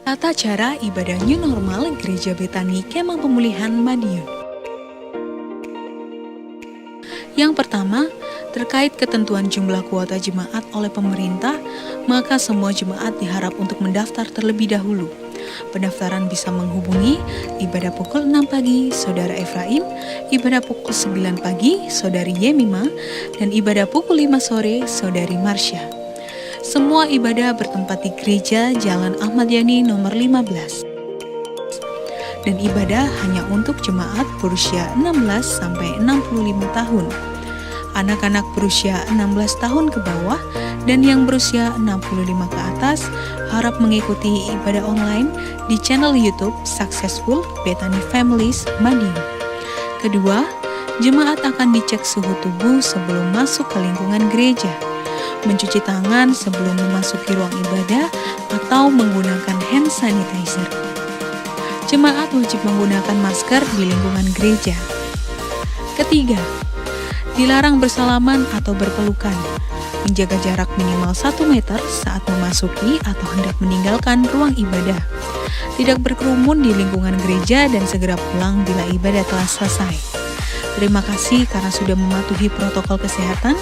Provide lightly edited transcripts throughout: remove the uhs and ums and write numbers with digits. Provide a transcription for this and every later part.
Tata cara ibadah new normal Gereja Betani Kemah Pemulihan Madiun. Yang pertama, terkait ketentuan jumlah kuota jemaat oleh pemerintah, maka semua jemaat diharap untuk mendaftar terlebih dahulu. Pendaftaran bisa menghubungi ibadah pukul 6 pagi Saudara Efraim, ibadah pukul 9 pagi Saudari Yemima, dan ibadah pukul 5 sore Saudari Marsha. Semua ibadah bertempat di Gereja Jalan Ahmad Yani nomor 15. Dan ibadah hanya untuk jemaat berusia 16 sampai 65 tahun. Anak-anak berusia 16 tahun ke bawah dan yang berusia 65 ke atas harap mengikuti ibadah online di channel YouTube Successful Betani Families Madiun. Kedua, jemaat akan dicek suhu tubuh sebelum masuk ke lingkungan gereja, mencuci tangan sebelum memasuki ruang ibadah atau menggunakan hand sanitizer. Jemaat wajib menggunakan masker di lingkungan gereja. Ketiga, dilarang bersalaman atau berpelukan, menjaga jarak minimal 1 meter saat memasuki atau hendak meninggalkan ruang ibadah, tidak berkerumun di lingkungan gereja dan segera pulang bila ibadah telah selesai. Terima kasih karena sudah mematuhi protokol kesehatan.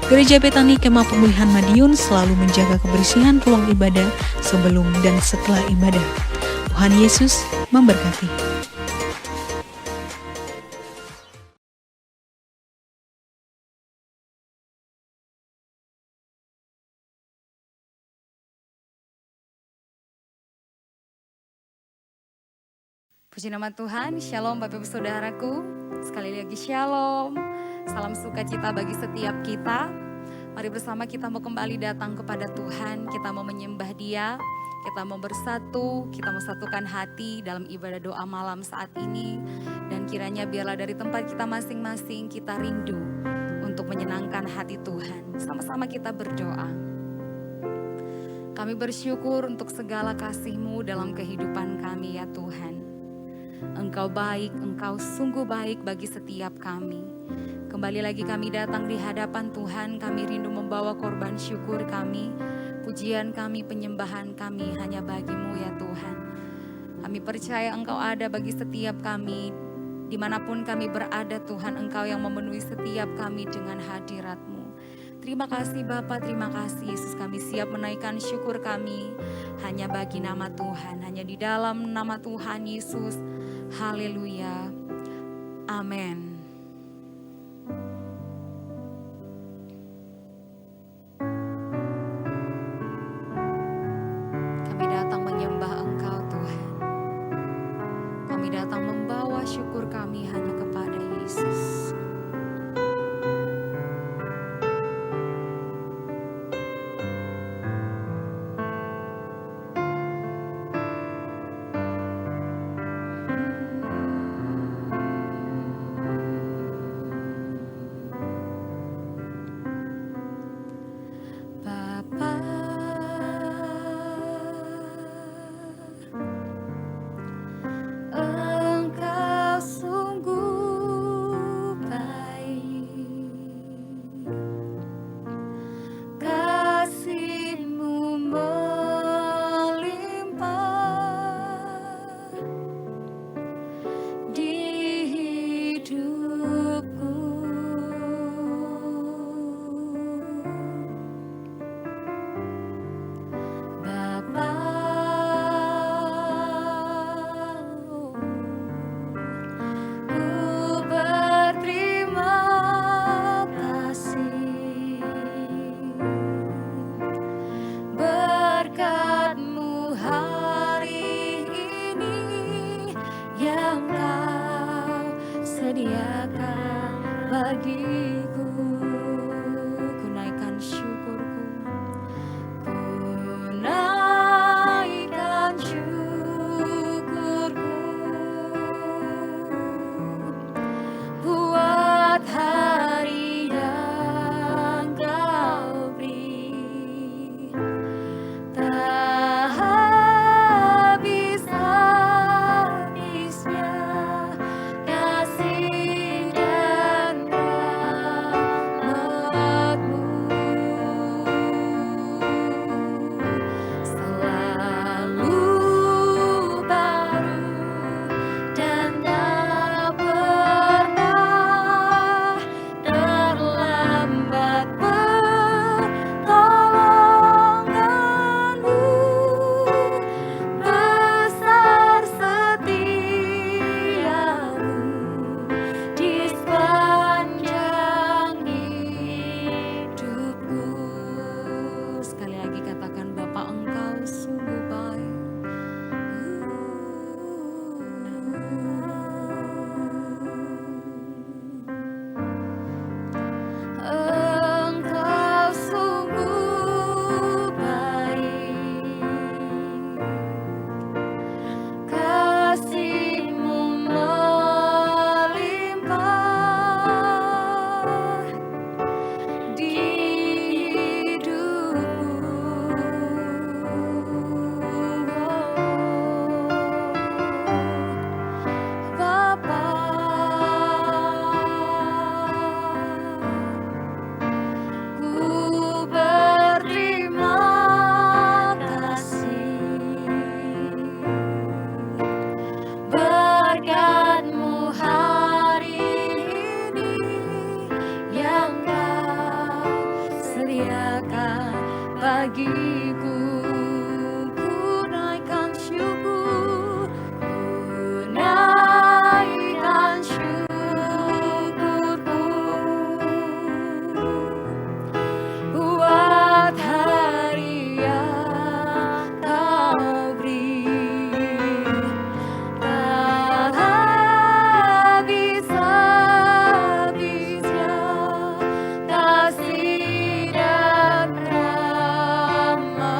Gereja Betani Kemah Pemulihan Madiun selalu menjaga kebersihan ruang ibadah sebelum dan setelah ibadah. Tuhan Yesus memberkati. Puji nama Tuhan, Shalom Bapak Ibu Saudaraku. Sekali lagi Shalom, salam sukacita bagi setiap kita. Mari bersama kita mau kembali datang kepada Tuhan, kita mau menyembah Dia, kita mau bersatu, kita mau satukan hati dalam ibadah doa malam saat ini. Dan kiranya biarlah dari tempat kita masing-masing kita rindu untuk menyenangkan hati Tuhan. Sama-sama kita berdoa. Kami bersyukur untuk segala kasih-Mu dalam kehidupan kami ya Tuhan. Engkau baik, Engkau sungguh baik bagi setiap kami. Kembali lagi kami datang di hadapan Tuhan, kami rindu membawa korban syukur kami, pujian kami, penyembahan kami hanya bagi-Mu ya Tuhan. Kami percaya Engkau ada bagi setiap kami, dimanapun kami berada Tuhan, Engkau yang memenuhi setiap kami dengan hadirat-Mu. Terima kasih Bapa, terima kasih Yesus, kami siap menaikkan syukur kami hanya bagi nama Tuhan, hanya di dalam nama Tuhan Yesus. Haleluya. Amin. Kami datang menyembah Engkau Tuhan. Kami datang membawa syukur kami hanya kepada Yesus. lagi katakan, Bapa Engkau sungguh baik. Engkau sungguh baik, kasih-Mu melimpah di hidupku, Bapa. Ku berterima kasih, berkat-Mu hari ini yang Kau sediakan bagiku. Ku naikkan syukur, ku naikkan syukurku buat hari yang Kau beri. Tak habis-habisnya kasih dan rahmat-Mu.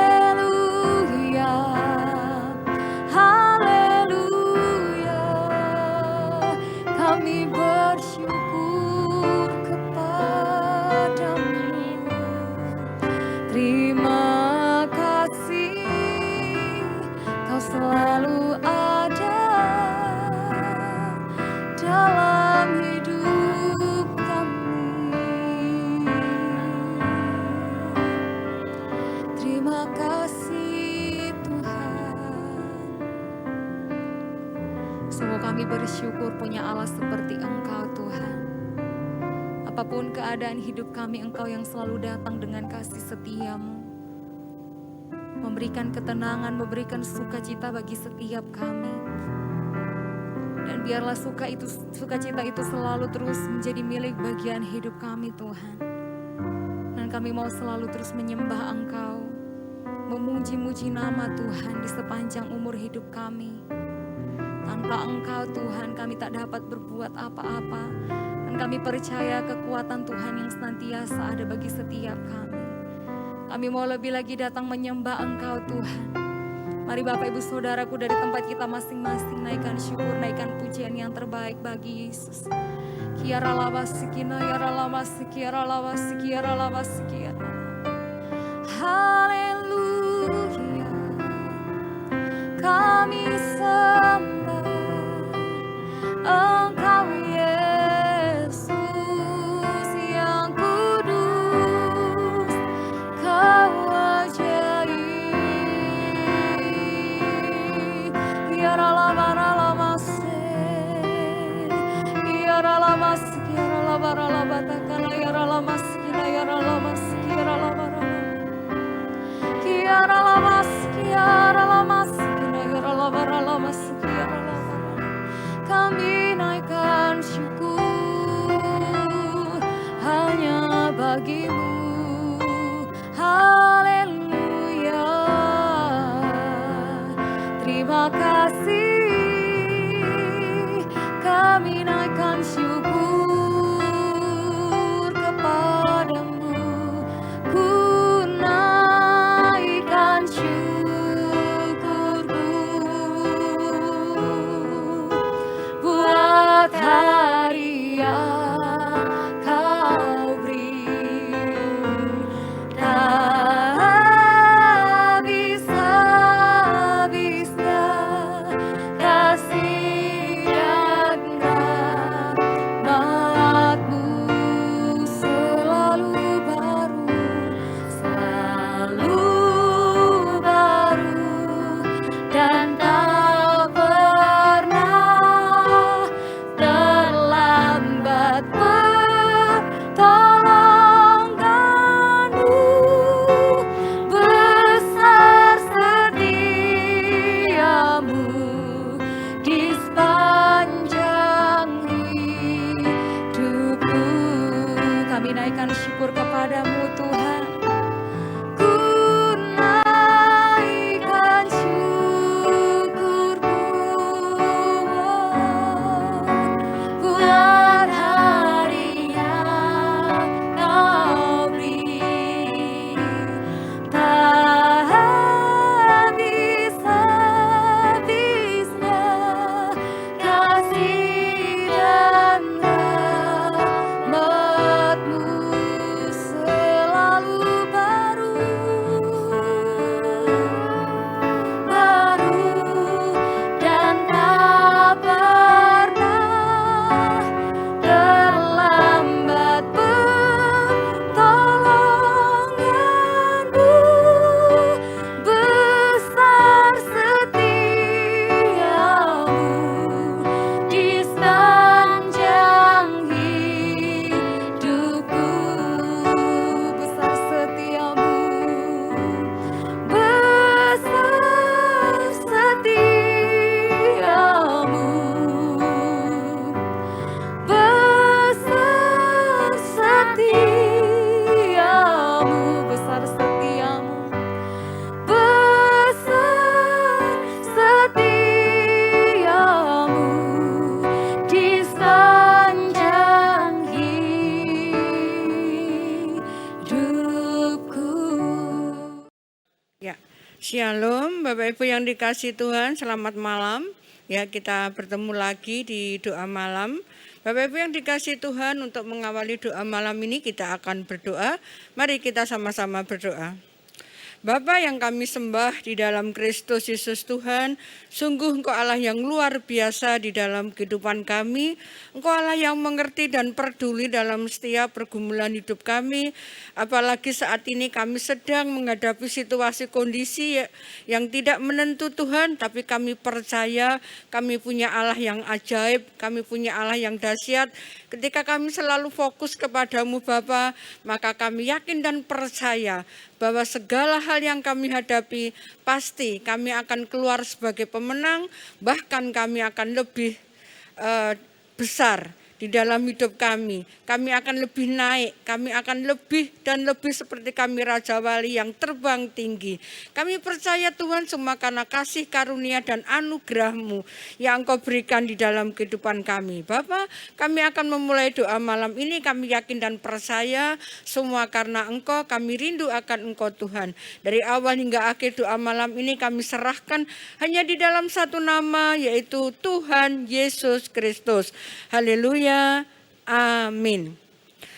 Haleluya, haleluya, kami bersyukur kepadamu. Terima kasih, kau selalu ada dalam hidup kami. Terima kasih Tuhan. Sungguh kami bersyukur punya Allah seperti Engkau Tuhan. Apapun keadaan hidup kami, Engkau yang selalu datang dengan kasih setia-Mu, memberikan ketenangan, memberikan sukacita bagi setiap kami. Dan biarlah sukacita itu selalu terus menjadi milik bagian hidup kami Tuhan. Dan kami mau selalu terus menyembah Engkau, memuji-muji nama Tuhan di sepanjang umur hidup kami. Tanpa Engkau Tuhan, kami tak dapat berbuat apa-apa. Dan kami percaya kekuatan Tuhan yang senantiasa ada bagi setiap kami. Kami mau lebih lagi datang menyembah Engkau Tuhan. Mari Bapak Ibu Saudaraku, dari tempat kita masing-masing naikkan syukur, naikkan pujian yang terbaik bagi Yesus. Kiara lawasikina, yara lawasikiara lawasikiara lawasikiara. Haleluya, kami sembah Engkau Yesus yang kudus, Kau ajaib. Yara lavara lamase, yara lamas, yara lavara lavatakala, yara lamas, yara lamas, yara lavara. Kiara lamas, kiara lamas, kiara lavara lamas, kiara lavara. Kami naikkan syukur hanya bagi-Mu. Haleluya, terima kasih, kami naikkan syukur kepadamu. Ku naikkan syukurku buat hari yang Kau beri. Tak habis-habisnya kasih dan rahmat-Mu selalu baru, dan tak pernah terlambat pertolongan-Mu. Besar setia-Mu di sepanjang hidupku. Kami naikkan syukur kepadamu Tuhan. Ku naikkan syukurku buat hari yang Kau beri. Tak habis-habisnya kasih dan rahmat-Mu selalu Shalom, Bapak Ibu yang dikasihi Tuhan, selamat malam. Ya, kita bertemu lagi di doa malam. Bapak Ibu yang dikasihi Tuhan, untuk mengawali doa malam ini kita akan berdoa. Mari kita sama-sama berdoa. Bapa yang kami sembah di dalam Kristus Yesus Tuhan, sungguh Engkau Allah yang luar biasa di dalam kehidupan kami. Engkau Allah yang mengerti dan peduli dalam setiap pergumulan hidup kami. Apalagi saat ini kami sedang menghadapi situasi kondisi yang tidak menentu Tuhan, tapi kami percaya kami punya Allah yang ajaib, kami punya Allah yang dahsyat. Ketika kami selalu fokus kepadamu Bapa, maka kami yakin dan percaya bahwa segala hal yang kami hadapi pasti kami akan keluar sebagai pemenang, bahkan kami akan lebih besar di dalam hidup kami. Kami akan lebih naik, kami akan lebih dan lebih seperti kami Raja Wali yang terbang tinggi. Kami percaya Tuhan semua karena kasih karunia dan anugerah-Mu yang Engkau berikan di dalam kehidupan kami. Bapa, kami akan memulai doa malam ini, kami yakin dan percaya semua karena Engkau, kami rindu akan Engkau Tuhan. Dari awal hingga akhir doa malam ini kami serahkan hanya di dalam satu nama, yaitu Tuhan Yesus Kristus. Haleluya. Amin.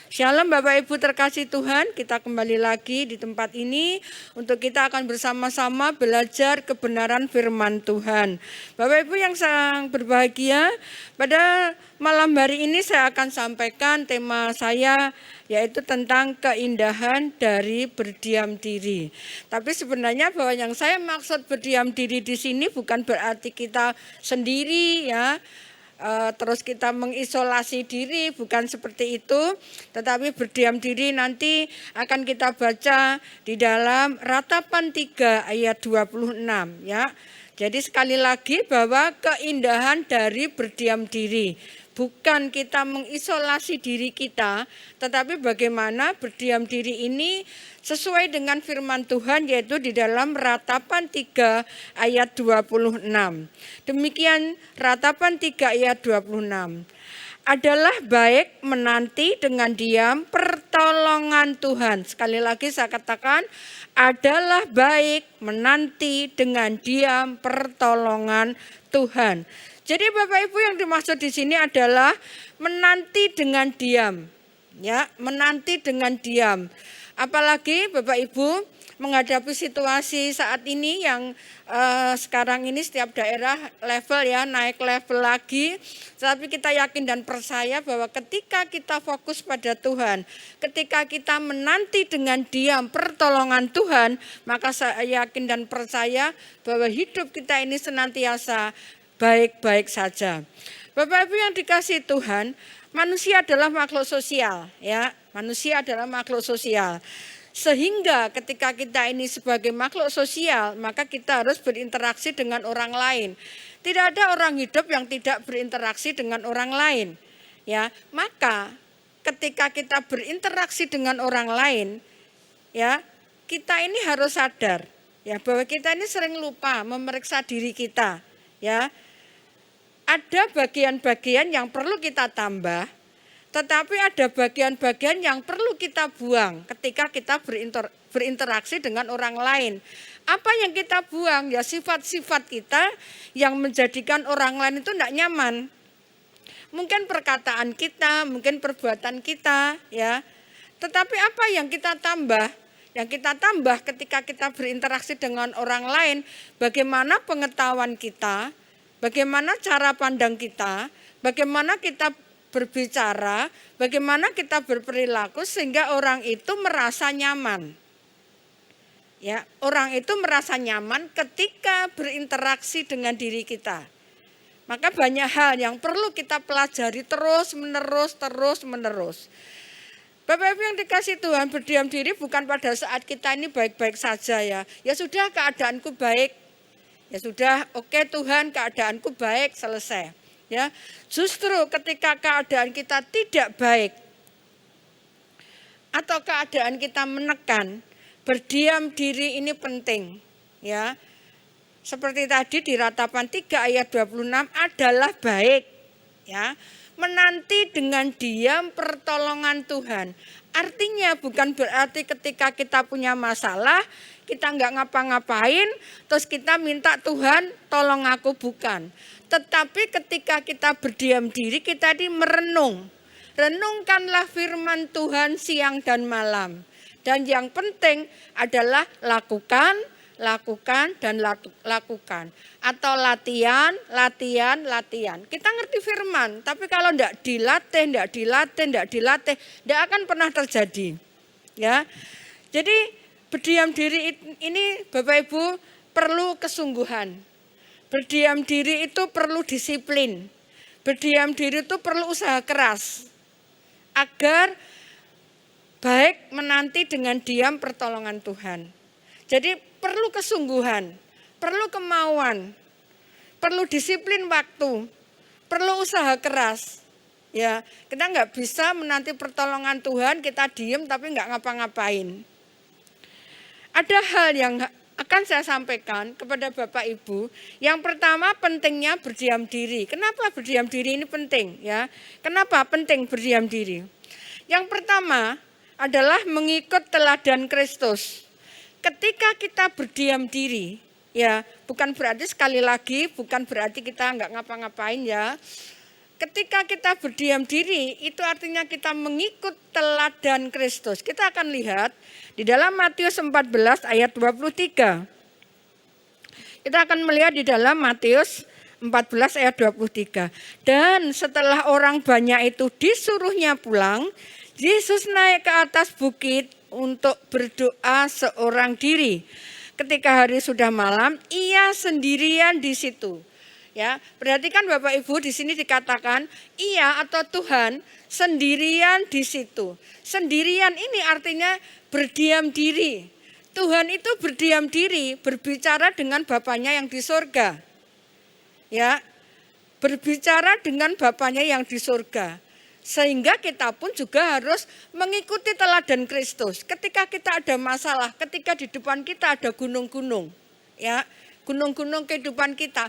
Shalom Bapak Ibu terkasih Tuhan, kita kembali lagi di tempat ini untuk kita akan bersama-sama belajar kebenaran firman Tuhan. Bapak Ibu yang sangat berbahagia, pada malam hari ini saya akan sampaikan tema saya yaitu tentang keindahan dari berdiam diri. Tapi sebenarnya bahwa yang saya maksud berdiam diri di sini bukan berarti kita sendiri ya. Terus kita mengisolasi diri, bukan seperti itu, tetapi berdiam diri nanti akan kita baca di dalam Ratapan 3 ayat 26 ya. Jadi sekali lagi bahwa keindahan dari berdiam diri, bukan kita mengisolasi diri kita, tetapi bagaimana berdiam diri ini sesuai dengan firman Tuhan, yaitu di dalam Ratapan 3 ayat 26. Demikian Ratapan 3 ayat 26. Adalah baik menanti dengan diam pertolongan Tuhan. Sekali lagi saya katakan, adalah baik menanti dengan diam pertolongan Tuhan. Jadi Bapak Ibu yang dimaksud di sini adalah menanti dengan diam. Ya, menanti dengan diam. Apalagi Bapak Ibu menghadapi situasi saat ini yang sekarang ini setiap daerah level ya, naik level lagi. Tapi kita yakin dan percaya bahwa ketika kita fokus pada Tuhan, ketika kita menanti dengan diam pertolongan Tuhan, maka saya yakin dan percaya bahwa hidup kita ini senantiasa baik-baik saja. Bapak Ibu yang dikasihi Tuhan, manusia adalah makhluk sosial ya. Manusia adalah makhluk sosial. Sehingga ketika kita ini sebagai makhluk sosial, maka kita harus berinteraksi dengan orang lain. Tidak ada orang hidup yang tidak berinteraksi dengan orang lain. Ya, maka ketika kita berinteraksi dengan orang lain, ya, kita ini harus sadar ya bahwa kita ini sering lupa memeriksa diri kita, ya. Ada bagian-bagian yang perlu kita tambah, tetapi ada bagian-bagian yang perlu kita buang ketika kita berinteraksi dengan orang lain. Apa yang kita buang? Ya sifat-sifat kita yang menjadikan orang lain itu tidak nyaman. Mungkin perkataan kita, mungkin perbuatan kita, ya. Tetapi apa yang kita tambah? Yang kita tambah ketika kita berinteraksi dengan orang lain, bagaimana pengetahuan kita, bagaimana cara pandang kita, bagaimana kita berbicara, bagaimana kita berperilaku sehingga orang itu merasa nyaman. Ya, orang itu merasa nyaman ketika berinteraksi dengan diri kita. Maka banyak hal yang perlu kita pelajari terus menerus. Bapak Ibu yang dikasihi Tuhan, berdiam diri bukan pada saat kita ini baik-baik saja ya. Ya sudah, keadaanku baik. Ya sudah, oke Tuhan, keadaanku baik, selesai. Ya, justru ketika keadaan kita tidak baik atau keadaan kita menekan, berdiam diri ini penting, ya. Seperti tadi di Ratapan 3 ayat 26 adalah baik, ya. menanti dengan diam pertolongan Tuhan. Artinya bukan berarti ketika kita punya masalah, kita nggak ngapa-ngapain, terus kita minta Tuhan tolong aku, bukan. Tetapi ketika kita berdiam diri, kita ini merenung. Renungkanlah firman Tuhan siang dan malam. Dan yang penting adalah lakukan, dan lakukan. Atau latihan. Kita ngerti firman, tapi kalau tidak dilatih, tidak akan pernah terjadi. Ya, jadi berdiam diri ini Bapak Ibu perlu kesungguhan. Berdiam diri itu perlu disiplin. Berdiam diri itu perlu usaha keras. Agar baik menanti dengan diam pertolongan Tuhan. Jadi perlu kesungguhan, perlu kemauan, perlu disiplin waktu, perlu usaha keras. Ya, kita nggak bisa menanti pertolongan Tuhan, kita diem tapi nggak ngapa-ngapain. Ada hal yang akan saya sampaikan kepada Bapak Ibu. Yang pertama pentingnya berdiam diri. Kenapa berdiam diri ini penting? Ya, kenapa penting berdiam diri? Yang pertama adalah mengikut teladan Kristus. Ketika kita berdiam diri, ya bukan berarti sekali lagi, bukan berarti kita nggak ngapa-ngapain ya. Ketika kita berdiam diri, itu artinya kita mengikut teladan Kristus. Kita akan lihat di dalam Matius 14 ayat 23. Kita akan melihat di dalam Matius 14 ayat 23. Dan setelah orang banyak itu disuruhnya pulang, Yesus naik ke atas bukit untuk berdoa seorang diri. Ketika hari sudah malam, ia sendirian di situ. Ya, perhatikan Bapak Ibu, di sini dikatakan ia atau Tuhan sendirian di situ. Sendirian ini artinya berdiam diri. Tuhan itu berdiam diri, berbicara dengan Bapanya yang di surga. Ya, berbicara dengan Bapanya yang di surga. Sehingga kita pun juga harus mengikuti teladan Kristus. Ketika kita ada masalah, ketika di depan kita ada gunung-gunung, ya, gunung-gunung kehidupan kita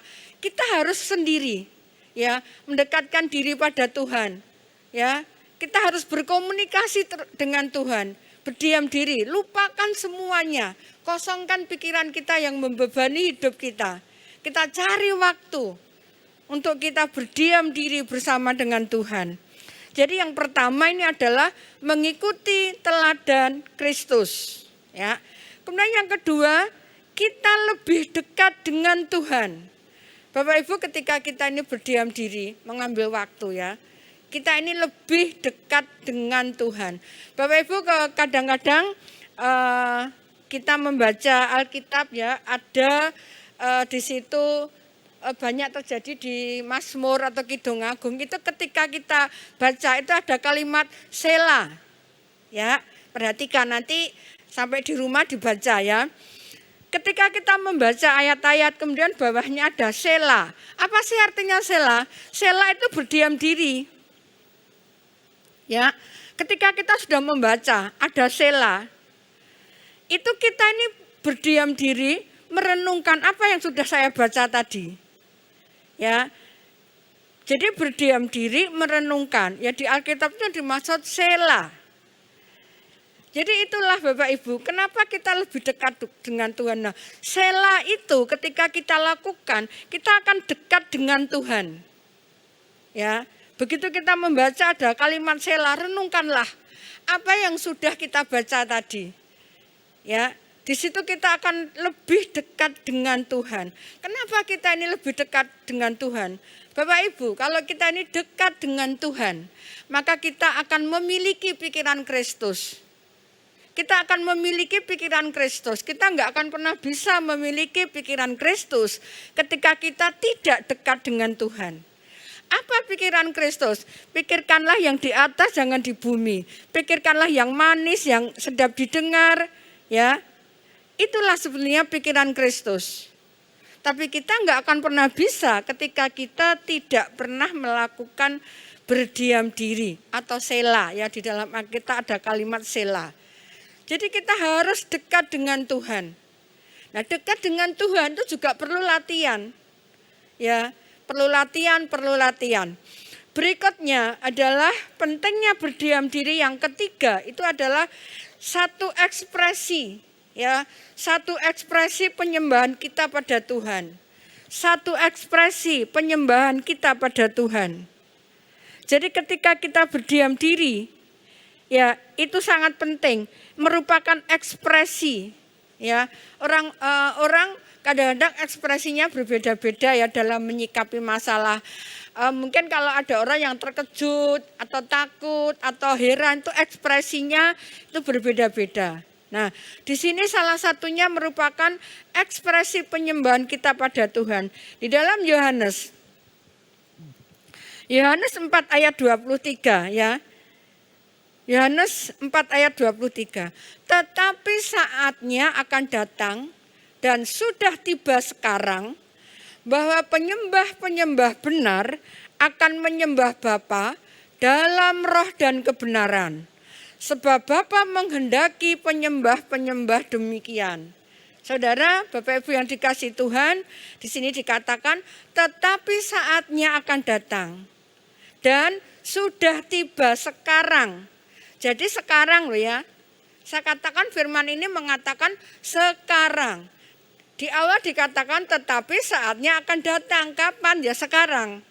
harus sendiri, ya, mendekatkan diri pada Tuhan, ya. Kita harus berkomunikasi dengan Tuhan, berdiam diri, lupakan semuanya, kosongkan pikiran kita yang membebani hidup kita. Kita cari waktu untuk kita berdiam diri bersama dengan Tuhan. Jadi yang pertama ini adalah mengikuti teladan Kristus, ya. Kemudian yang kedua, kita lebih dekat dengan Tuhan. Bapak Ibu, ketika kita ini berdiam diri, mengambil waktu ya, kita ini lebih dekat dengan Tuhan. Bapak Ibu, kadang-kadang kita membaca Alkitab ya, ada di situ banyak terjadi di Mazmur atau Kidung Agung, itu ketika kita baca itu ada kalimat Sela. Ya, perhatikan nanti sampai di rumah dibaca ya. Ketika kita membaca ayat-ayat kemudian bawahnya ada Sela. Apa sih artinya Sela? Sela itu berdiam diri. Ya, ketika kita sudah membaca ada Sela, itu kita ini berdiam diri merenungkan apa yang sudah saya baca tadi. Ya, jadi berdiam diri merenungkan. Ya di Alkitab itu dimaksud Sela. Jadi itulah Bapak Ibu, kenapa kita lebih dekat dengan Tuhan. Nah, Sela itu ketika kita lakukan, kita akan dekat dengan Tuhan. Ya, begitu kita membaca ada kalimat Sela, renungkanlah apa yang sudah kita baca tadi. Ya, di situ kita akan lebih dekat dengan Tuhan. Kenapa kita ini lebih dekat dengan Tuhan? Bapak Ibu, kalau kita ini dekat dengan Tuhan, maka kita akan memiliki pikiran Kristus. Kita akan memiliki pikiran Kristus. Kita enggak akan pernah bisa memiliki pikiran Kristus ketika kita tidak dekat dengan Tuhan. Apa pikiran Kristus? Pikirkanlah yang di atas, jangan di bumi. Pikirkanlah yang manis, yang sedap didengar, ya. Itulah sebenarnya pikiran Kristus. Tapi kita enggak akan pernah bisa ketika kita tidak pernah melakukan berdiam diri atau Sela. Ya, di dalam Alkitab ada kalimat Sela. Jadi kita harus dekat dengan Tuhan. Nah, dekat dengan Tuhan itu juga perlu latihan. Ya, perlu latihan. Berikutnya adalah pentingnya berdiam diri yang ketiga, itu adalah satu ekspresi, ya, satu ekspresi penyembahan kita pada Tuhan. Satu ekspresi penyembahan kita pada Tuhan. Jadi ketika kita berdiam diri, ya, itu sangat penting, merupakan ekspresi, ya. Orang kadang-kadang ekspresinya berbeda-beda ya dalam menyikapi masalah. Mungkin kalau ada orang yang terkejut atau takut atau heran, itu ekspresinya itu berbeda-beda. Nah, di sini salah satunya merupakan ekspresi penyembahan kita pada Tuhan. Di dalam Yohanes 4 ayat 23 ya. Yohanes 4 ayat 23. Tetapi saatnya akan datang dan sudah tiba sekarang bahwa penyembah-penyembah benar akan menyembah Bapa dalam roh dan kebenaran. Sebab Bapa menghendaki penyembah-penyembah demikian. Saudara, Bapak Ibu yang dikasihi Tuhan, di sini dikatakan tetapi saatnya akan datang dan sudah tiba sekarang. Jadi sekarang loh ya. Saya katakan firman ini mengatakan sekarang. Di awal dikatakan tetapi saatnya akan datang. Kapan? Ya sekarang.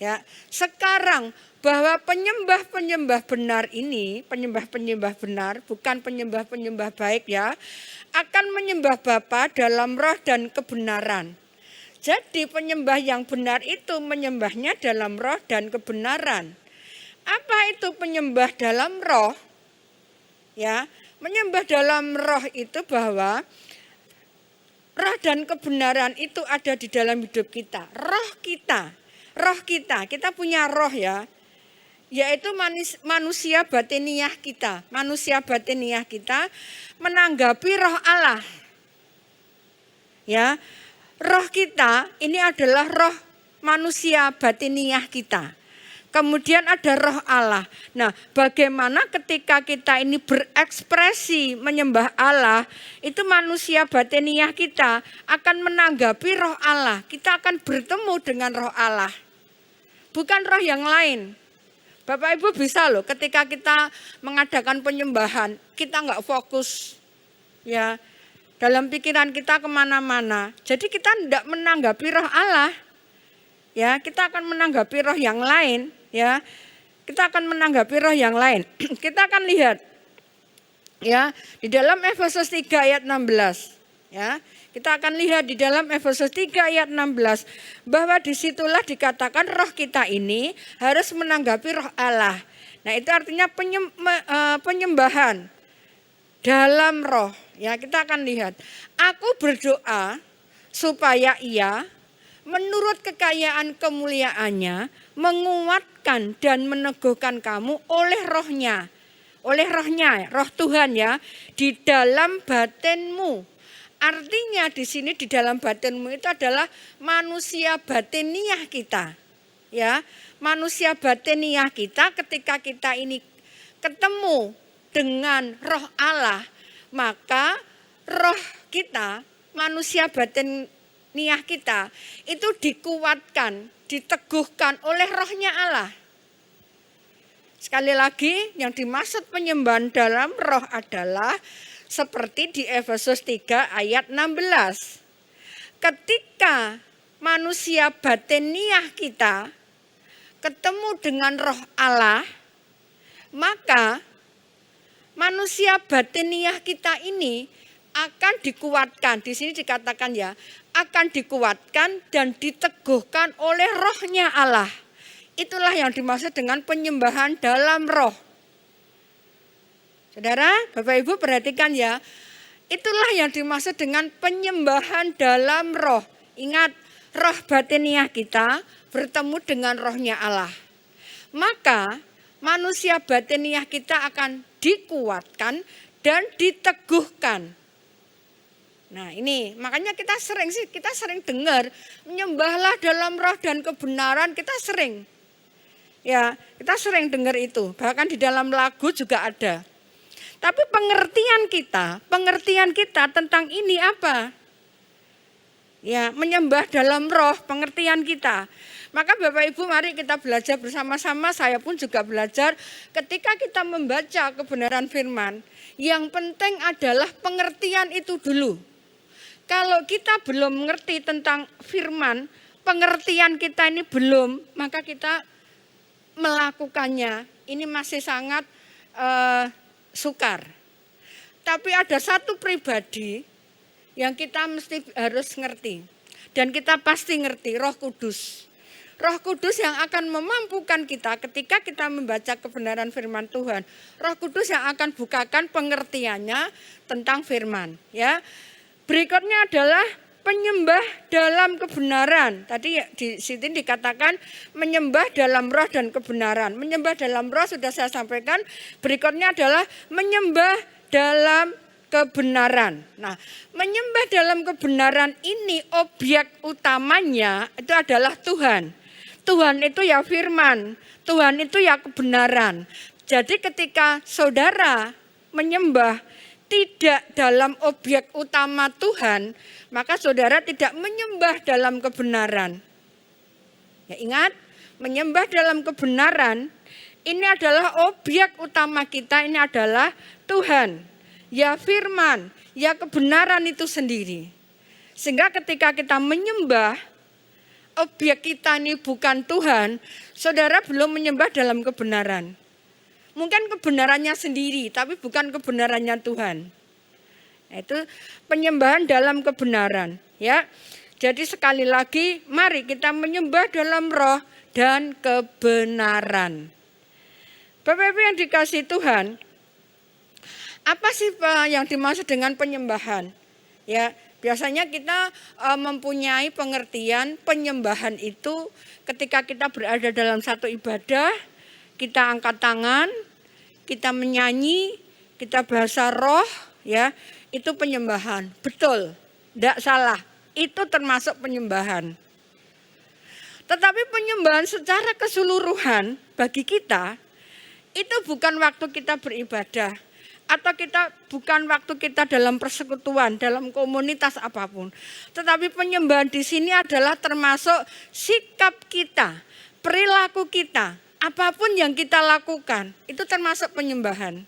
Ya, sekarang bahwa penyembah-penyembah benar ini, penyembah-penyembah benar, bukan penyembah-penyembah baik ya, akan menyembah Bapa dalam roh dan kebenaran. Jadi penyembah yang benar itu menyembahnya dalam roh dan kebenaran. Apa itu penyembah dalam roh? Ya, menyembah dalam roh itu bahwa roh dan kebenaran itu ada di dalam hidup kita. Roh kita punya roh ya. Yaitu manusia batiniah kita. Manusia batiniah kita menanggapi roh Allah. Ya, roh kita ini adalah roh manusia batiniah kita. Kemudian ada roh Allah. Nah, bagaimana ketika kita ini berekspresi menyembah Allah, itu manusia batiniah kita akan menanggapi roh Allah. Kita akan bertemu dengan roh Allah. Bukan roh yang lain. Bapak Ibu bisa loh ketika kita mengadakan penyembahan, kita nggak fokus. Ya, dalam pikiran kita kemana-mana. Jadi kita tidak menanggapi roh Allah. Ya, kita akan menanggapi roh yang lain. Ya, kita akan menanggapi roh yang lain. Kita akan lihat ya di dalam Efesus 3 ayat 16 ya. Kita akan lihat di dalam Efesus 3 ayat 16 bahwa disitulah dikatakan roh kita ini harus menanggapi roh Allah. Nah, itu artinya penyembahan dalam roh. Ya, kita akan lihat. Aku berdoa supaya Ia menurut kekayaan kemuliaannya menguatkan dan meneguhkan kamu oleh rohnya, roh Tuhan ya, di dalam batinmu. Artinya di sini di dalam batinmu itu adalah manusia batiniah kita, ya, manusia batiniah kita. Ketika kita ini ketemu dengan roh Allah, maka roh kita, manusia batiniah kita itu dikuatkan, diteguhkan oleh rohnya Allah. Sekali lagi yang dimaksud penyembahan dalam roh adalah seperti di Efesus 3 ayat 16. Ketika manusia batiniah kita ketemu dengan roh Allah, maka manusia batiniah kita ini akan dikuatkan. Di sini dikatakan ya, akan dikuatkan dan diteguhkan oleh rohnya Allah. Itulah yang dimaksud dengan penyembahan dalam roh. Saudara, Bapak Ibu perhatikan ya. Itulah yang dimaksud dengan penyembahan dalam roh. Ingat, roh batiniah kita bertemu dengan rohnya Allah. Maka manusia batiniah kita akan dikuatkan dan diteguhkan. Nah ini makanya kita sering dengar menyembahlah dalam roh dan kebenaran, kita sering. Ya, kita sering dengar itu, bahkan di dalam lagu juga ada. Tapi pengertian kita tentang ini apa? Ya, menyembah dalam roh, pengertian kita. Maka Bapak Ibu mari kita belajar bersama-sama, saya pun juga belajar ketika kita membaca kebenaran firman. Yang penting adalah pengertian itu dulu. Kalau kita belum mengerti tentang firman, pengertian kita ini belum, maka kita melakukannya ini masih sangat sukar. Tapi ada satu pribadi yang kita mesti harus ngerti. Dan kita pasti ngerti, Roh Kudus. Roh Kudus yang akan memampukan kita ketika kita membaca kebenaran firman Tuhan. Roh Kudus yang akan bukakan pengertiannya tentang firman. Ya. Berikutnya adalah penyembah dalam kebenaran. Tadi di sini dikatakan menyembah dalam roh dan kebenaran. Menyembah dalam roh sudah saya sampaikan. Berikutnya adalah menyembah dalam kebenaran. Nah, menyembah dalam kebenaran ini objek utamanya itu adalah Tuhan. Tuhan itu ya firman, Tuhan itu ya kebenaran. Jadi ketika saudara menyembah tidak dalam objek utama Tuhan, maka saudara tidak menyembah dalam kebenaran. Ya, ingat, menyembah dalam kebenaran ini adalah objek utama kita, ini adalah Tuhan. Ya firman, ya kebenaran itu sendiri. Sehingga ketika kita menyembah, objek kita ini bukan Tuhan, saudara belum menyembah dalam kebenaran. Mungkin kebenarannya sendiri, tapi bukan kebenarannya Tuhan. Itu penyembahan dalam kebenaran. Ya, jadi sekali lagi, mari kita menyembah dalam roh dan kebenaran. Bapak Ibu yang dikasihi Tuhan, apa sih yang dimaksud dengan penyembahan? Ya, biasanya kita mempunyai pengertian penyembahan itu ketika kita berada dalam satu ibadah, kita angkat tangan, kita menyanyi, kita bahasa roh, ya, itu penyembahan. Betul, tidak salah, itu termasuk penyembahan. Tetapi penyembahan secara keseluruhan bagi kita, itu bukan waktu kita beribadah. Atau bukan waktu kita dalam persekutuan, dalam komunitas apapun. Tetapi penyembahan di sini adalah termasuk sikap kita, perilaku kita, apapun yang kita lakukan, itu termasuk penyembahan.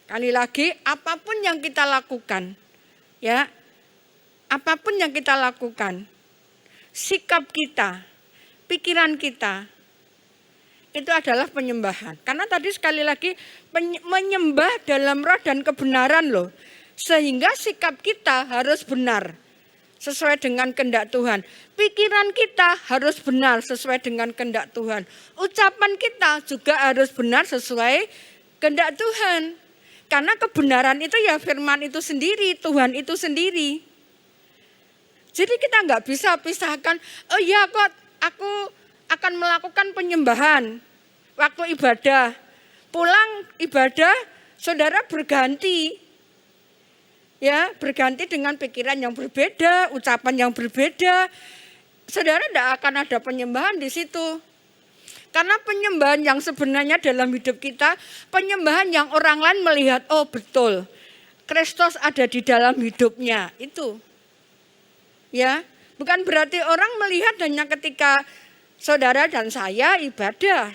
Kali lagi, apapun yang kita lakukan, ya, apapun yang kita lakukan, sikap kita, pikiran kita, itu adalah penyembahan. Karena tadi sekali lagi menyembah dalam roh dan kebenaran loh. Sehingga sikap kita harus benar sesuai dengan kehendak Tuhan. Pikiran kita harus benar sesuai dengan kehendak Tuhan. Ucapan kita juga harus benar sesuai kehendak Tuhan. Karena kebenaran itu ya firman itu sendiri, Tuhan itu sendiri. Jadi kita nggak bisa pisahkan, oh ya kok aku akan melakukan penyembahan waktu ibadah. Pulang ibadah, saudara berganti. Ya, berganti dengan pikiran yang berbeda, ucapan yang berbeda. Saudara tidak akan ada penyembahan di situ. Karena penyembahan yang sebenarnya dalam hidup kita, penyembahan yang orang lain melihat, oh betul, Kristus ada di dalam hidupnya, itu. Ya, bukan berarti orang melihat hanya ketika saudara dan saya ibadah.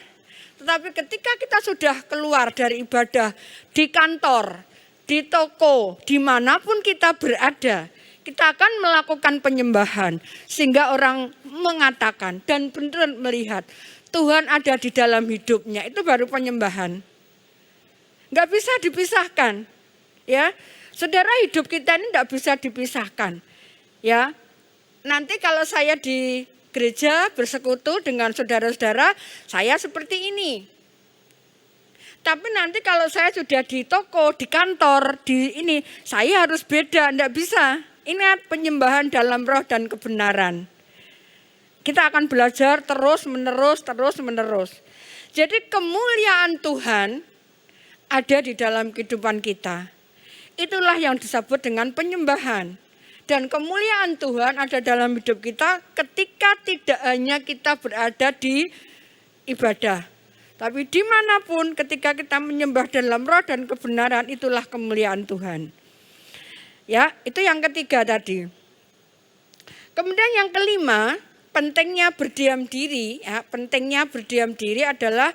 Tetapi ketika kita sudah keluar dari ibadah, di kantor, di toko, dimanapun kita berada, kita akan melakukan penyembahan. Sehingga orang mengatakan dan benar melihat, Tuhan ada di dalam hidupnya, itu baru penyembahan. Enggak bisa dipisahkan. Ya, saudara, hidup kita ini enggak bisa dipisahkan. Ya, nanti kalau saya di gereja bersekutu dengan saudara-saudara, saya seperti ini. Tapi nanti kalau saya sudah di toko, di kantor, di ini, saya harus beda, enggak bisa. Ini penyembahan dalam roh dan kebenaran. Kita akan belajar terus menerus. Jadi kemuliaan Tuhan ada di dalam kehidupan kita. Itulah yang disebut dengan penyembahan. Dan kemuliaan Tuhan ada dalam hidup kita ketika tidak hanya kita berada di ibadah. Tapi dimanapun ketika kita menyembah dalam roh dan kebenaran, itulah kemuliaan Tuhan. Ya, itu yang ketiga tadi. Kemudian yang kelima, pentingnya berdiam diri, ya, pentingnya berdiam diri adalah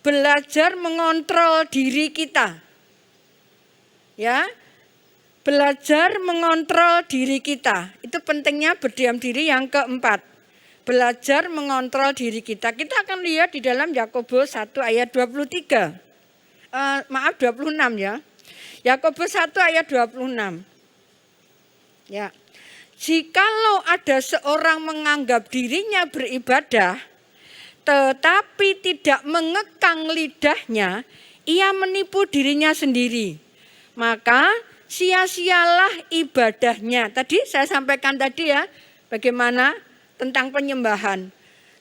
belajar mengontrol diri kita. Ya, belajar mengontrol diri kita. Itu pentingnya berdiam diri yang keempat. Belajar mengontrol diri kita. Kita akan lihat di dalam Yakobus 1 ayat 23. 26 ya. Yakobus 1 ayat 26. Ya. Jikalau ada seorang menganggap dirinya beribadah, tetapi tidak mengekang lidahnya, ia menipu dirinya sendiri. Maka sia-sialah ibadahnya. Tadi saya sampaikan tadi ya, bagaimana tentang penyembahan.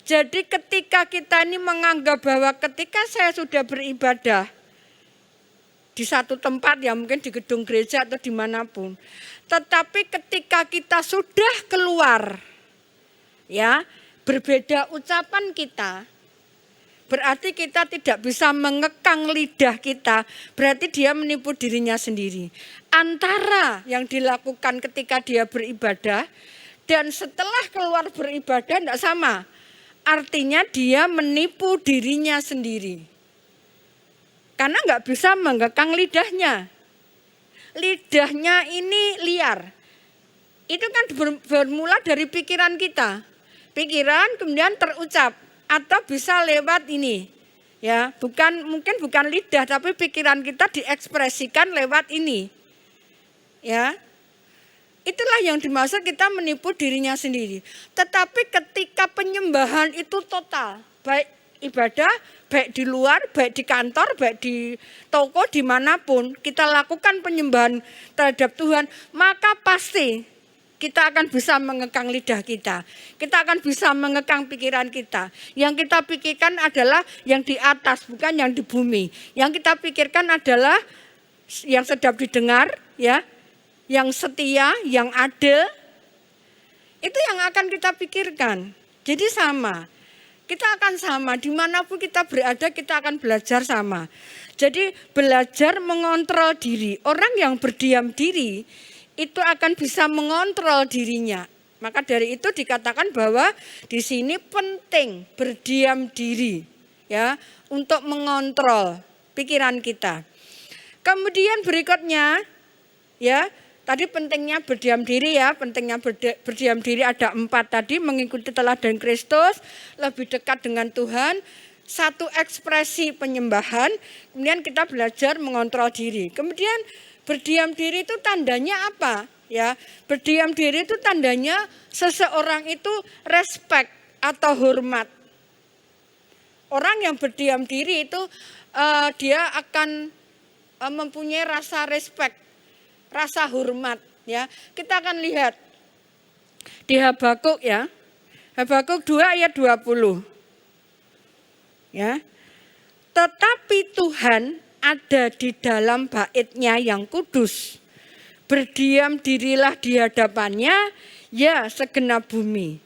Jadi ketika kita ini menganggap bahwa ketika saya sudah beribadah di satu tempat, ya mungkin di gedung gereja atau dimanapun, tetapi ketika kita sudah keluar, ya berbeda ucapan kita, berarti kita tidak bisa mengekang lidah kita, berarti dia menipu dirinya sendiri. Antara yang dilakukan ketika dia beribadah dan setelah keluar beribadah tidak sama. Artinya dia menipu dirinya sendiri. Karena nggak bisa mengekang lidahnya. Lidahnya ini liar. Itu kan bermula dari pikiran kita. Pikiran kemudian terucap. Atau bisa lewat ini. Ya, mungkin bukan lidah, tapi pikiran kita diekspresikan lewat ini. Ya. Itulah yang dimaksud kita menipu dirinya sendiri. Tetapi ketika penyembahan itu total, baik ibadah, baik di luar, baik di kantor, baik di toko, dimanapun kita lakukan penyembahan terhadap Tuhan, maka pasti kita akan bisa mengekang lidah kita. Kita akan bisa mengekang pikiran kita. Yang kita pikirkan adalah yang di atas, bukan yang di bumi. Yang kita pikirkan adalah yang sedap didengar, ya, yang setia, yang adil, itu yang akan kita pikirkan. Jadi sama, kita akan sama, dimanapun kita berada kita akan belajar sama. Jadi belajar mengontrol diri, orang yang berdiam diri itu akan bisa mengontrol dirinya. Maka dari itu dikatakan bahwa di sini penting berdiam diri, ya, untuk mengontrol pikiran kita. Kemudian berikutnya, ya, tadi pentingnya berdiam diri ya, pentingnya berdiam diri ada 4 tadi, mengikuti teladan Kristus, lebih dekat dengan Tuhan, satu ekspresi penyembahan, kemudian kita belajar mengontrol diri. Kemudian berdiam diri itu tandanya apa? Ya, berdiam diri itu tandanya seseorang itu respect atau hormat. Orang yang berdiam diri itu dia akan mempunyai rasa respect, rasa hormat, ya. Kita akan lihat di Habakuk ya. Habakuk 2 ayat 20. Ya. Tetapi Tuhan ada di dalam bait-Nya yang kudus. Berdiam dirilah di hadapannya, ya segenap bumi.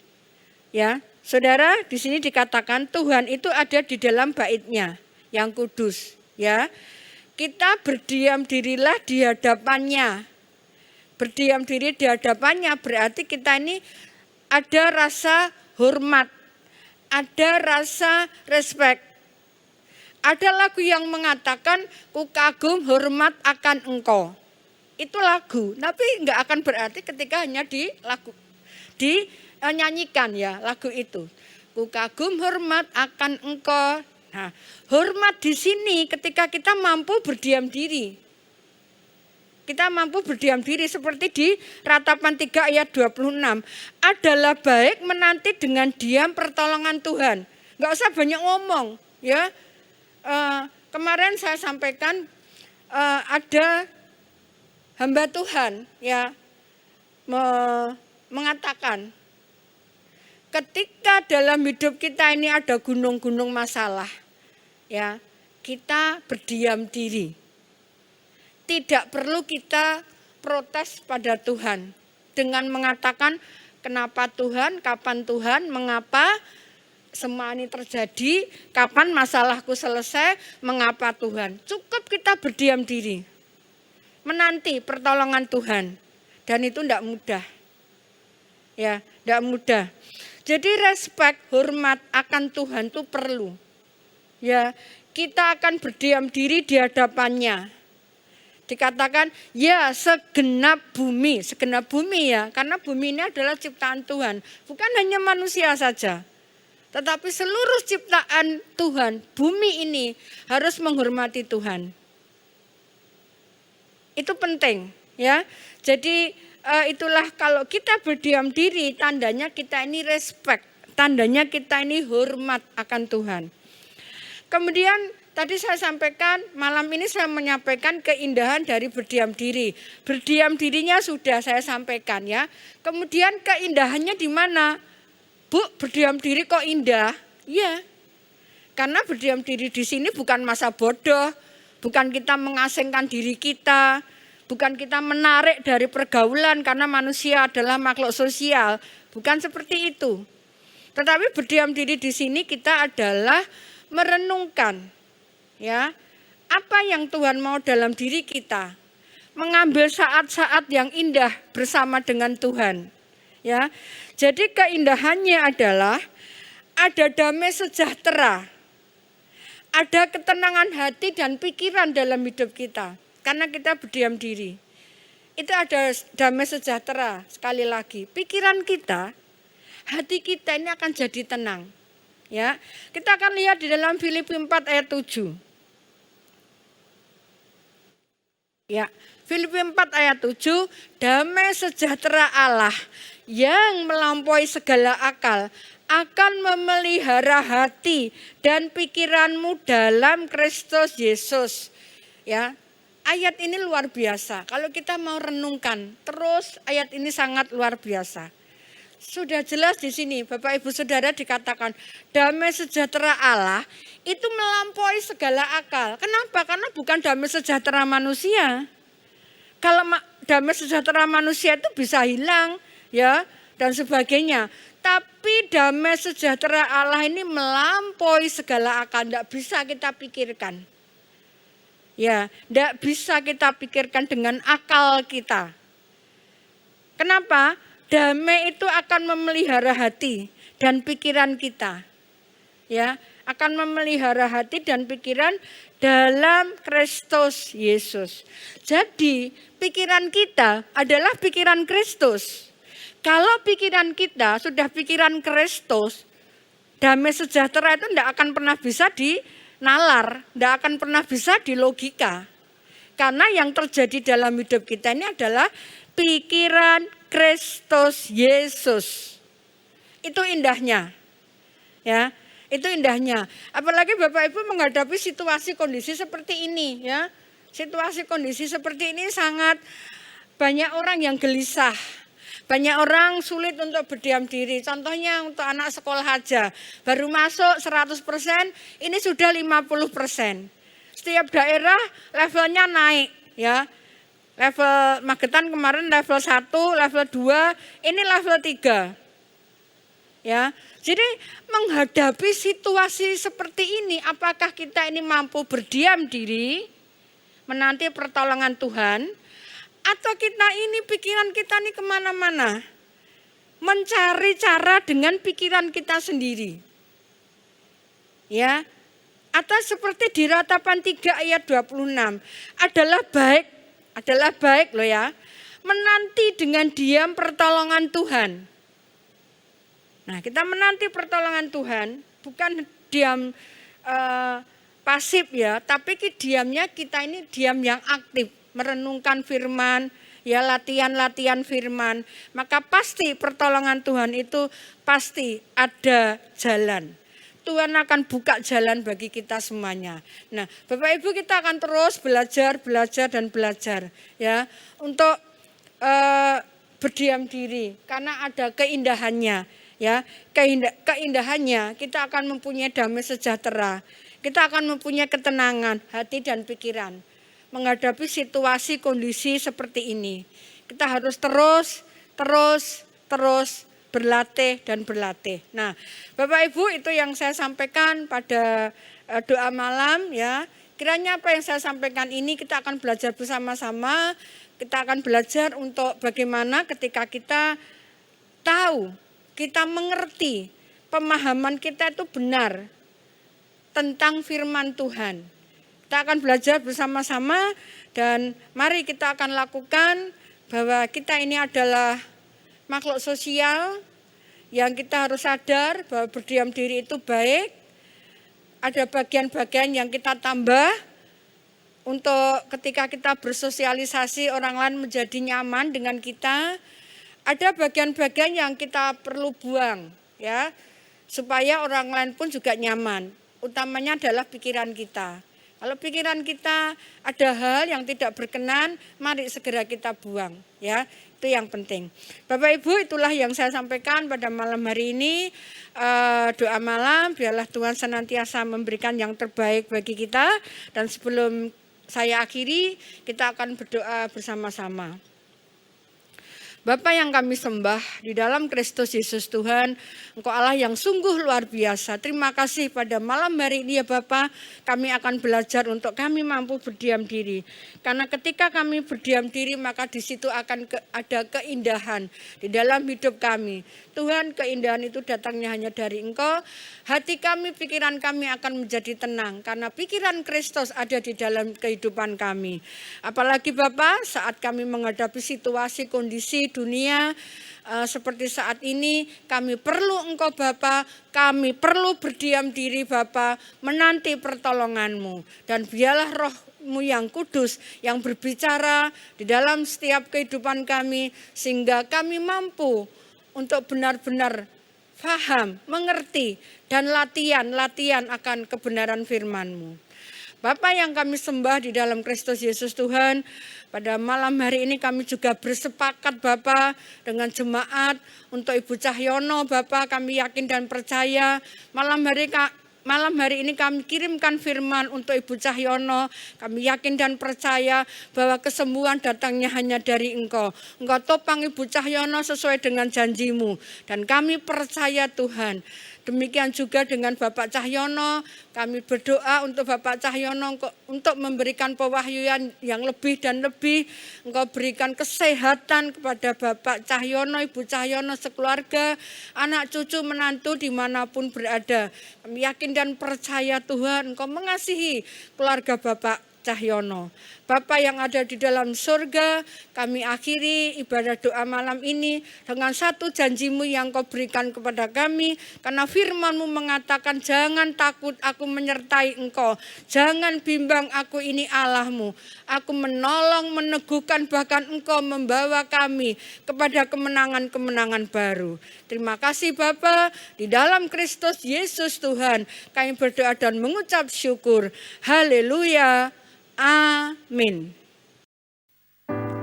Ya, Saudara, di sini dikatakan Tuhan itu ada di dalam bait-Nya yang kudus, ya. Kita berdiam dirilah di hadapannya. Berdiam diri di hadapannya berarti kita ini ada rasa hormat, ada rasa respect. Ada lagu yang mengatakan ku kagum hormat akan engkau. Itu lagu, tapi enggak akan berarti ketika hanya dinyanyikan ya lagu itu. Ku kagum hormat akan engkau. Nah, hormat di sini ketika kita mampu berdiam diri. Kita mampu berdiam diri seperti di Ratapan 3 ayat 26. Adalah baik menanti dengan diam pertolongan Tuhan. Enggak usah banyak ngomong, ya. Kemarin saya sampaikan ada hamba Tuhan ya mengatakan ketika dalam hidup kita ini ada gunung-gunung masalah, ya kita berdiam diri. Tidak perlu kita protes pada Tuhan dengan mengatakan kenapa Tuhan, kapan Tuhan, mengapa semua ini terjadi, kapan masalahku selesai, mengapa Tuhan. Cukup kita berdiam diri, menanti pertolongan Tuhan. Dan itu tidak mudah. Ya, tidak mudah. Jadi respect, hormat akan Tuhan itu perlu. Ya, kita akan berdiam diri di hadapannya. Dikatakan ya segenap bumi ya, karena bumi ini adalah ciptaan Tuhan, bukan hanya manusia saja. Tetapi seluruh ciptaan Tuhan, bumi ini harus menghormati Tuhan. Itu penting ya. Jadi itulah kalau kita berdiam diri, tandanya kita ini respect, tandanya kita ini hormat akan Tuhan. Kemudian tadi saya sampaikan, malam ini saya menyampaikan keindahan dari berdiam diri. Berdiam dirinya sudah saya sampaikan ya. Kemudian keindahannya di mana? Bu, berdiam diri kok indah? Iya. Karena berdiam diri di sini bukan masa bodoh, bukan kita mengasingkan diri kita, bukan kita menarik dari pergaulan karena manusia adalah makhluk sosial, bukan seperti itu. Tetapi berdiam diri di sini kita adalah merenungkan ya, apa yang Tuhan mau dalam diri kita. Mengambil saat-saat yang indah bersama dengan Tuhan. Ya. Jadi keindahannya adalah ada damai sejahtera. Ada ketenangan hati dan pikiran dalam hidup kita karena kita berdiam diri. Itu ada damai sejahtera, sekali lagi. Pikiran kita, hati kita ini akan jadi tenang. Ya, kita akan lihat di dalam Filipi 4 ayat 7. Ya, Filipi 4 ayat 7, damai sejahtera Allah yang melampaui segala akal akan memelihara hati dan pikiranmu dalam Kristus Yesus. Ya, ayat ini luar biasa. Kalau kita mau renungkan, terus ayat ini sangat luar biasa. Sudah jelas di sini Bapak Ibu Saudara dikatakan damai sejahtera Allah itu melampaui segala akal. Kenapa? Karena bukan damai sejahtera manusia. Kalau damai sejahtera manusia itu bisa hilang ya dan sebagainya. Tapi damai sejahtera Allah ini melampaui segala akal, tidak bisa kita pikirkan. Ya, tidak bisa kita pikirkan dengan akal kita. Kenapa? Damai itu akan memelihara hati dan pikiran kita. Ya, akan memelihara hati dan pikiran dalam Kristus Yesus. Jadi, pikiran kita adalah pikiran Kristus. Kalau pikiran kita sudah pikiran Kristus, damai sejahtera itu tidak akan pernah bisa dinalar, tidak akan pernah bisa dilogika. Karena yang terjadi dalam hidup kita ini adalah pikiran Kristus Yesus. Itu indahnya. Ya, itu indahnya. Apalagi Bapak Ibu menghadapi situasi kondisi seperti ini ya. Situasi kondisi seperti ini sangat banyak orang yang gelisah. Banyak orang sulit untuk berdiam diri. Contohnya untuk anak sekolah aja. Baru masuk 100%, ini sudah 50%. Setiap daerah levelnya naik ya. Level Magetan kemarin level 1, level 2, ini level 3. Ya. Jadi menghadapi situasi seperti ini, apakah kita ini mampu berdiam diri, menanti pertolongan Tuhan, atau kita ini pikiran kita ini kemana-mana, mencari cara dengan pikiran kita sendiri. Ya. Atau seperti di Ratapan 3 ayat 26, adalah baik loh ya, menanti dengan diam pertolongan Tuhan. Nah, kita menanti pertolongan Tuhan, bukan diam pasif ya, tapi diamnya kita ini diam yang aktif, merenungkan firman, ya latihan-latihan firman, maka pasti pertolongan Tuhan itu pasti ada jalan. Tuhan akan buka jalan bagi kita semuanya. Nah, Bapak Ibu kita akan terus belajar ya untuk berdiam diri karena ada keindahannya ya. Keindahannya kita akan mempunyai damai sejahtera. Kita akan mempunyai ketenangan hati dan pikiran menghadapi situasi kondisi seperti ini. Kita harus terus berlatih dan berlatih. Nah, Bapak Ibu itu yang saya sampaikan pada doa malam ya. Kiranya apa yang saya sampaikan ini kita akan belajar bersama-sama. Kita akan belajar untuk bagaimana ketika kita tahu kita mengerti, pemahaman kita itu benar tentang firman Tuhan. Kita akan belajar bersama-sama dan mari kita akan lakukan bahwa kita ini adalah makhluk sosial yang kita harus sadar bahwa berdiam diri itu baik. Ada bagian-bagian yang kita tambah untuk ketika kita bersosialisasi orang lain menjadi nyaman dengan kita. Ada bagian-bagian yang kita perlu buang ya, supaya orang lain pun juga nyaman. Utamanya adalah pikiran kita. Kalau pikiran kita ada hal yang tidak berkenan, mari segera kita buang ya. Itu yang penting. Bapak Ibu, itulah yang saya sampaikan pada malam hari ini. Doa malam, biarlah Tuhan senantiasa memberikan yang terbaik bagi kita. Dan sebelum saya akhiri, kita akan berdoa bersama-sama. Bapa yang kami sembah di dalam Kristus Yesus Tuhan, Engkau Allah yang sungguh luar biasa. Terima kasih pada malam hari ini ya Bapa, kami akan belajar untuk kami mampu berdiam diri. Karena ketika kami berdiam diri maka di situ akan ada keindahan di dalam hidup kami. Tuhan, keindahan itu datangnya hanya dari Engkau. Hati kami, pikiran kami akan menjadi tenang karena pikiran Kristus ada di dalam kehidupan kami. Apalagi Bapa, saat kami menghadapi situasi kondisi dunia seperti saat ini, kami perlu Engkau Bapa, kami perlu berdiam diri Bapa, menanti pertolongan-Mu. Dan biarlah Roh-Mu yang kudus yang berbicara di dalam setiap kehidupan kami, sehingga kami mampu untuk benar-benar paham, mengerti, dan latihan akan kebenaran firman-Mu. Bapa yang kami sembah di dalam Kristus Yesus Tuhan, pada malam hari ini kami juga bersepakat Bapa dengan jemaat untuk Ibu Cahyono. Bapa, kami yakin dan percaya malam hari ini kami kirimkan firman untuk Ibu Cahyono. Kami yakin dan percaya bahwa kesembuhan datangnya hanya dari Engkau. Engkau topang Ibu Cahyono sesuai dengan janji-Mu. Dan kami percaya Tuhan. Demikian juga dengan Bapak Cahyono, kami berdoa untuk Bapak Cahyono untuk memberikan pewahyuan yang lebih dan lebih. Engkau berikan kesehatan kepada Bapak Cahyono, Ibu Cahyono, sekeluarga, anak cucu, menantu dimanapun berada. Kami yakin dan percaya Tuhan, Engkau mengasihi keluarga Bapak Cahyono. Bapa yang ada di dalam surga, kami akhiri ibadah doa malam ini dengan satu janji-Mu yang Kau berikan kepada kami. Karena firman-Mu mengatakan, jangan takut, aku menyertai engkau. Jangan bimbang, aku ini Allah-Mu. Aku menolong, meneguhkan, bahkan Engkau membawa kami kepada kemenangan-kemenangan baru. Terima kasih Bapa, di dalam Kristus Yesus Tuhan, kami berdoa dan mengucap syukur. Haleluya. Amin.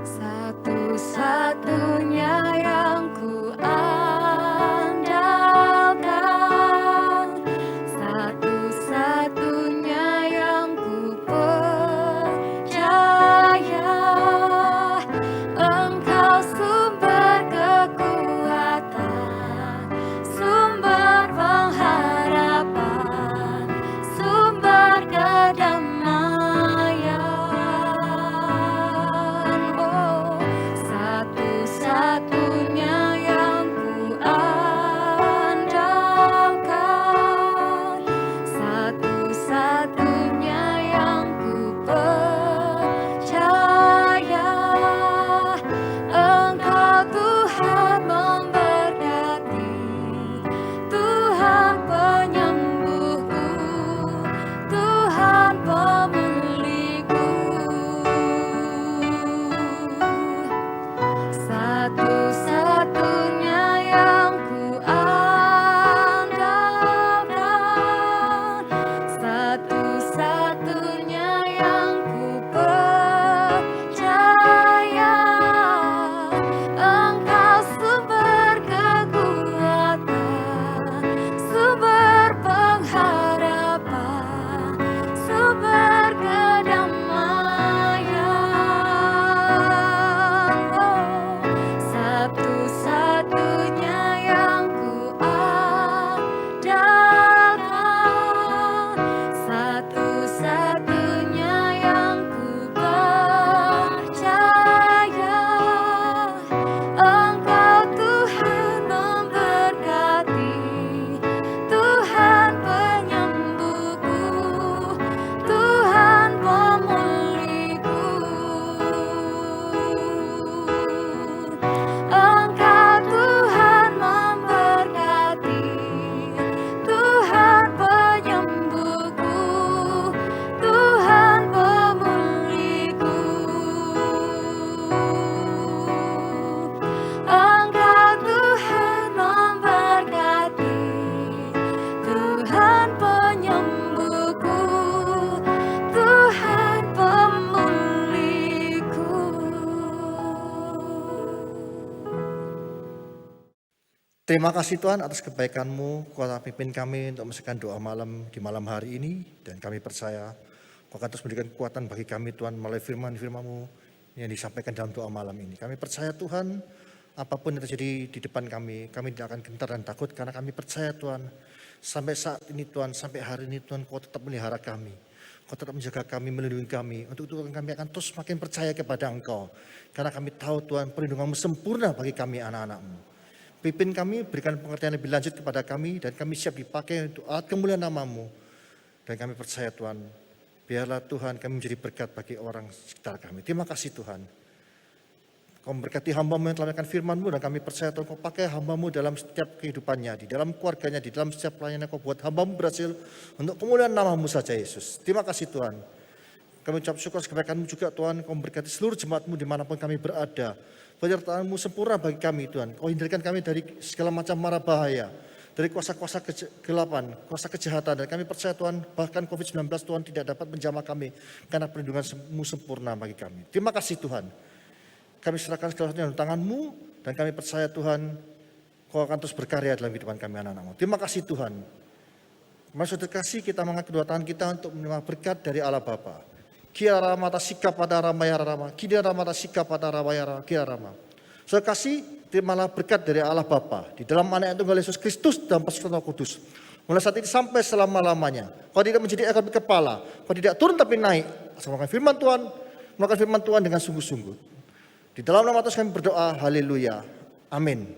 Satu-satunya yang ku andalkan, satu-satunya yang ku percaya, Engkau sumber kekuatan, sumber pengharapan, sumber kedamaian. Terima kasih Tuhan atas kebaikan-Mu, kuasa pimpin kami untuk menyelesaikan doa malam di malam hari ini. Dan kami percaya Kau akan terus memberikan kekuatan bagi kami Tuhan melalui firman-firman-Mu yang disampaikan dalam doa malam ini. Kami percaya Tuhan, apapun yang terjadi di depan kami tidak akan gentar dan takut karena kami percaya Tuhan, sampai saat ini Tuhan, sampai hari ini Tuhan, Kau tetap melihara kami. Kau tetap menjaga kami, melindungi kami. Untuk itu kami akan terus makin percaya kepada Engkau. Karena kami tahu Tuhan, perlindungan-Mu sempurna bagi kami anak-anak-Mu. Pimpin kami, berikan pengertian lebih lanjut kepada kami, dan kami siap dipakai untuk alat kemuliaan nama-Mu. Dan kami percaya Tuhan, biarlah Tuhan kami menjadi berkat bagi orang sekitar kami. Terima kasih Tuhan. Kau memberkati hamba-Mu yang telah menyampaikan firman-Mu, dan kami percaya Tuhan Kau pakai hamba-Mu dalam setiap kehidupannya, di dalam keluarganya, di dalam setiap pelayanan Kau buat hamba-Mu berhasil untuk kemuliaan nama-Mu saja Yesus. Terima kasih Tuhan. Kami ucap syukur kebaikan-Mu juga Tuhan, Kau memberkati seluruh jemaat-Mu dimanapun kami berada. Penyertaan-Mu sempurna bagi kami Tuhan. Kau hindarkan kami dari segala macam mara bahaya, dari kuasa-kuasa kegelapan, kuasa kejahatan. Dan kami percaya Tuhan, bahkan COVID-19 Tuhan tidak dapat menjamah kami, karena perlindungan-Mu sempurna bagi kami. Terima kasih Tuhan. Kami serahkan segala sesuatu dalam tangan-Mu, dan kami percaya Tuhan, Kau akan terus berkarya dalam kehidupan kami anak-anak-Mu. Terima kasih Tuhan. Mari saudara kasih kita mengangkat kedua tangan kita untuk menerima berkat dari Allah Bapa. Kira ramata sikap pada ramaya rama, kira ramata sikap pada ramaya kira rama. Saudara kasih, terimalah berkat dari Allah Bapa di dalam anak tunggal Yesus Kristus dan persekutuan Roh Kudus. Mulai saat ini sampai selama-lamanya. Kau tidak menjadi ekor kepala, kau tidak turun tapi naik. Asal melakukan firman Tuhan, melakukan firman Tuhan dengan sungguh-sungguh. Di dalam nama Tuhan kami berdoa, haleluya, amin.